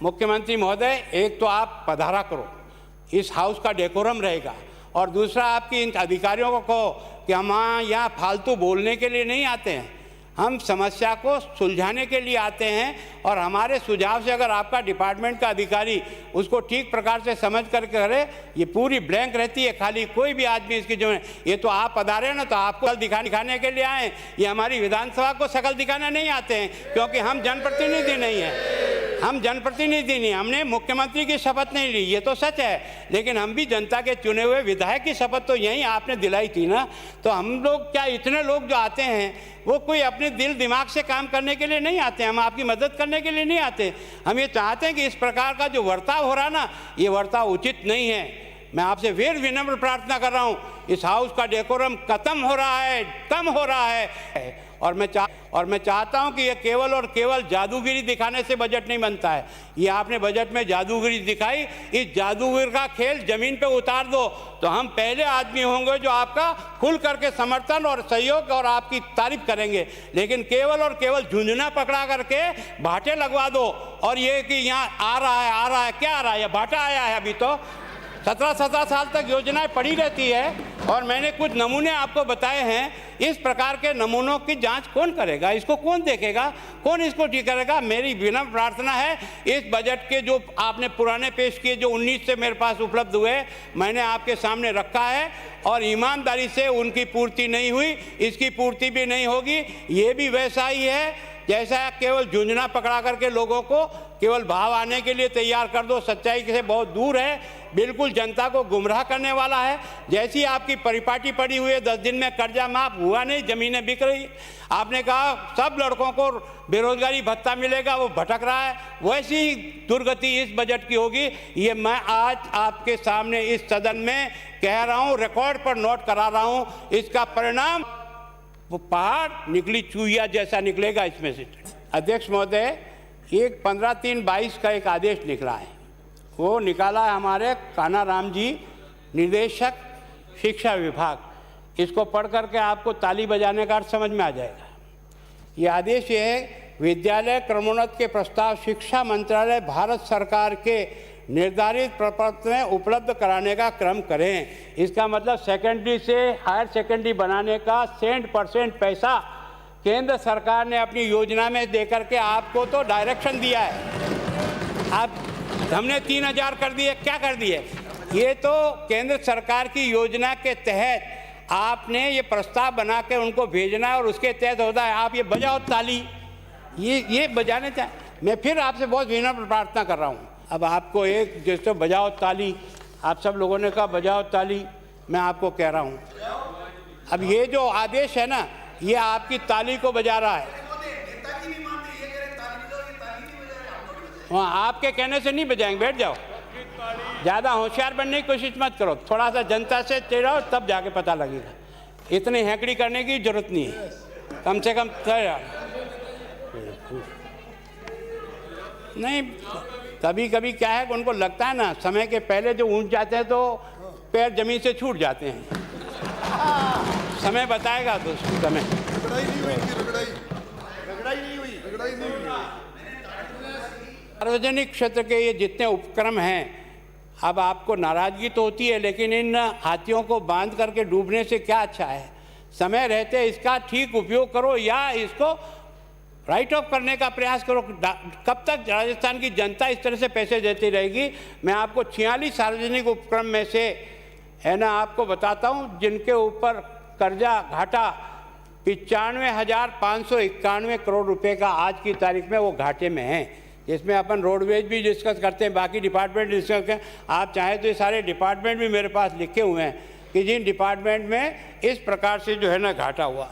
मुख्यमंत्री महोदय, एक तो आप पधारा करो, इस हाउस का डेकोरम रहेगा, और दूसरा आपकी इन अधिकारियों को कहो कि हम यहाँ फालतू बोलने के लिए नहीं आते हैं, हम समस्या को सुलझाने के लिए आते हैं, और हमारे सुझाव से अगर आपका डिपार्टमेंट का अधिकारी उसको ठीक प्रकार से समझ कर करे, ये पूरी ब्लैंक रहती है, खाली कोई भी आदमी इसकी जो है, ये तो आप पधारे ना, तो आपको दिखाने के लिए आए, ये हमारी विधानसभा को शकल दिखाने नहीं आते हैं, क्योंकि हम जनप्रतिनिधि नहीं हैं, हम जनप्रतिनिधि नहीं, हमने मुख्यमंत्री की शपथ नहीं ली, ये तो सच है, लेकिन हम भी जनता के चुने हुए विधायक की शपथ तो यहीं आपने दिलाई थी ना। तो हम लोग क्या, इतने लोग जो आते हैं वो कोई अपने दिल दिमाग से काम करने के लिए नहीं आते, हम आपकी मदद करने के लिए नहीं आते, हम ये चाहते हैं कि इस प्रकार का जो बर्ताव हो रहा है ना, ये बर्ताव उचित नहीं है। मैं आपसे फिर विनम्र प्रार्थना कर रहा हूँ, इस हाउस का डेकोरम खत्म हो रहा है, कम हो रहा है, और मैं चाहता हूं कि ये केवल और केवल जादूगिरी दिखाने से बजट नहीं बनता है। ये आपने बजट में जादूगिरी दिखाई, इस जादूगर का खेल जमीन पे उतार दो, तो हम पहले आदमी होंगे जो आपका खुल करके समर्थन और सहयोग और आपकी तारीफ करेंगे। लेकिन केवल और केवल झुंझुना पकड़ा करके भाटे लगवा दो, और ये कि यहाँ आ रहा है, क्या आ रहा है, भाटा आया है, अभी तो 17 साल तक योजनाएं पड़ी रहती है, और मैंने कुछ नमूने आपको बताए हैं। इस प्रकार के नमूनों की जांच कौन करेगा, इसको कौन देखेगा, कौन इसको ठीक करेगा। मेरी विनम्र प्रार्थना है, इस बजट के जो आपने पुराने पेश किए, जो 19 से मेरे पास उपलब्ध हुए, मैंने आपके सामने रखा है, और ईमानदारी से उनकी पूर्ति नहीं हुई, इसकी पूर्ति भी नहीं होगी। ये भी वैसा ही है जैसा केवल झुंझुना पकड़ा करके लोगों को केवल भाव आने के लिए तैयार कर दो, सच्चाई से बहुत दूर है, बिल्कुल जनता को गुमराह करने वाला है। जैसी आपकी परिपाटी पड़ी हुई है, 10 दिन में कर्जा माफ हुआ नहीं, ज़मीनें बिक रही, आपने कहा सब लड़कों को बेरोजगारी भत्ता मिलेगा, वो भटक रहा है, वैसी दुर्गति इस बजट की होगी। ये मैं आज आपके सामने इस सदन में कह रहा हूँ, रिकॉर्ड पर नोट करा रहा हूँ, इसका परिणाम वो पहाड़ निकली चूहिया जैसा निकलेगा इसमें से। अध्यक्ष महोदय, एक 15/3/22 का एक आदेश निकला है, वो निकाला है हमारे कानाराम जी, निदेशक शिक्षा विभाग। इसको पढ़ करके आपको ताली बजाने का अर्थ समझ में आ जाएगा। ये आदेश ये है, विद्यालय क्रमोन्नत के प्रस्ताव शिक्षा मंत्रालय भारत सरकार के निर्धारित प्रपत्र में उपलब्ध कराने का क्रम करें। इसका मतलब सेकेंडरी से हायर सेकेंडरी बनाने का 100% पैसा केंद्र सरकार ने अपनी योजना में देकर के आपको तो डायरेक्शन दिया है। आप हमने 3000 कर दिए, क्या कर दिए? ये तो केंद्र सरकार की योजना के तहत आपने ये प्रस्ताव बना के उनको भेजना है, और उसके तहत होता है। आप ये बजाओ ताली, ये बजाने चाहिए। मैं फिर आपसे बहुत विनम्र प्रार्थना कर रहा हूँ, अब आपको एक जैसे बजाओ ताली, आप सब लोगों ने कहा बजाओ ताली, मैं आपको कह रहा हूँ, अब ये जो आदेश है ना, ये आपकी ताली को बजा रहा है। वहाँ आपके कहने से नहीं बजाएंगे, बैठ जाओ, ज़्यादा होशियार बनने की कोशिश मत करो, थोड़ा सा जनता से चिढ़ाओ, तब जाके पता लगेगा। इतनी हैकड़ी करने की जरूरत नहीं है, कम से कम नहीं। कभी कभी क्या है, उनको लगता है ना, समय के पहले जो ऊंच जाते हैं तो पैर जमीन से छूट जाते हैं। समय बताएगा तो समय। सार्वजनिक क्षेत्र के ये जितने उपक्रम हैं, अब आपको नाराजगी तो होती है, लेकिन इन हाथियों को बांध करके डूबने से क्या अच्छा है। समय रहते इसका ठीक उपयोग करो, या इसको राइट ऑफ करने का प्रयास करो। कब तक राजस्थान की जनता इस तरह से पैसे देती रहेगी? मैं आपको 46 सार्वजनिक उपक्रम में से है ना आपको बताता हूँ, जिनके ऊपर कर्जा घाटा 95,591 करोड़ रुपए का आज की तारीख में वो घाटे में है। जिसमें अपन रोडवेज भी डिस्कस करते हैं, बाकी डिपार्टमेंट डिस्कस करते हैं। आप चाहें तो ये सारे डिपार्टमेंट भी मेरे पास लिखे हुए हैं कि जिन डिपार्टमेंट में इस प्रकार से जो है ना घाटा हुआ।